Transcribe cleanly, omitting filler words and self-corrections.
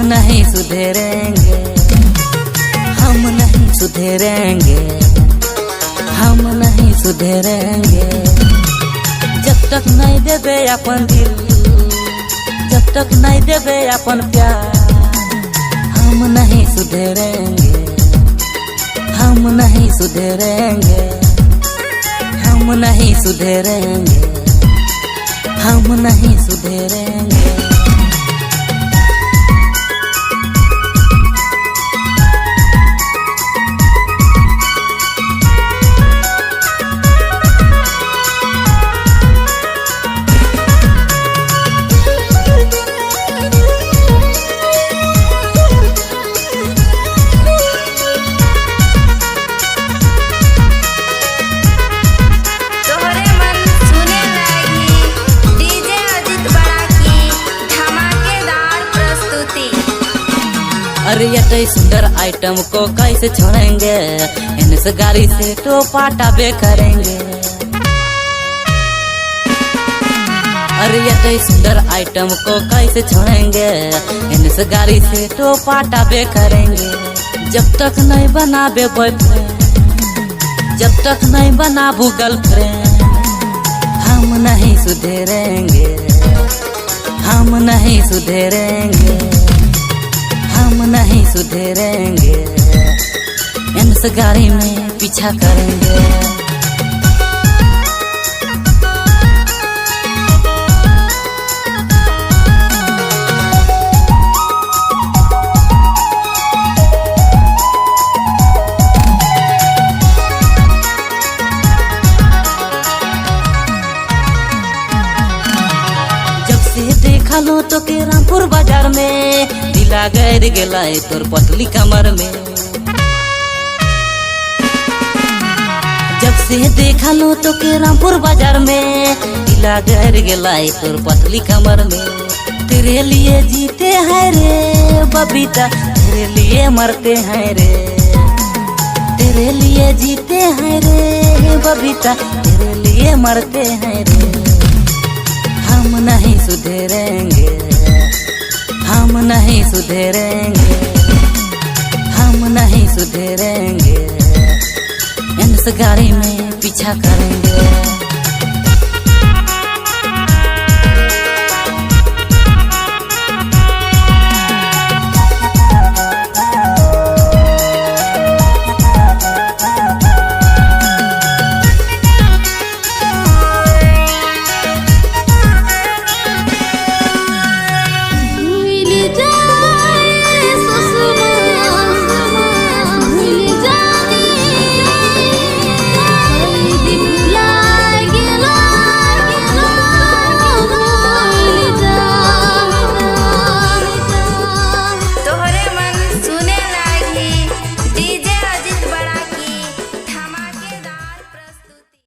नहीं सुधरेंगे, हम नहीं सुधरेंगे, हम नहीं सुधरेंगे। जब तक नहीं देबे अपन दिल, जब तक नहीं देबे अपन प्यार, हम नहीं सुधरेंगे, हम नहीं सुधरेंगे, हम नहीं सुधरेंगे, हम नहीं सुधरेंगे। अरे ये सुंदर आइटम को कैसे छोड़ेंगे, इनसे गाड़ी से तो पाटाबे करेंगे। अरे ये सुंदर आइटम को कैसे छोड़ेंगे, इनसे गाड़ी से तो पाटाबे करेंगे। जब तक नहीं बनाबे बॉयफ्रेंड, जब तक नहीं बनाबू गर्लफ्रेंड, हम नहीं सुधरेंगे, हम नहीं सुधरेंगे, हम नहीं सुधरेंगे। इनसे गाड़ी में पीछा करेंगे। जब से देखा लो तो के रामपुर बाजार में दिला गैर गेला तोर पतली कमर में। जब से देखा लो तो के रामपुर बाजार में दिला गैर गेला तोर पतली कमर में। तेरे लिए जीते हैं रे बबीता, तेरे लिए मरते हैं रे, तेरे लिए जीते हैं रे बबीता, तेरे लिए मरते हैं रे। हम नहीं सुधरेंगे, हम नहीं सुधरेंगे, हम नहीं सुधरेंगे। इनसे गाड़ी में पीछा करेंगे।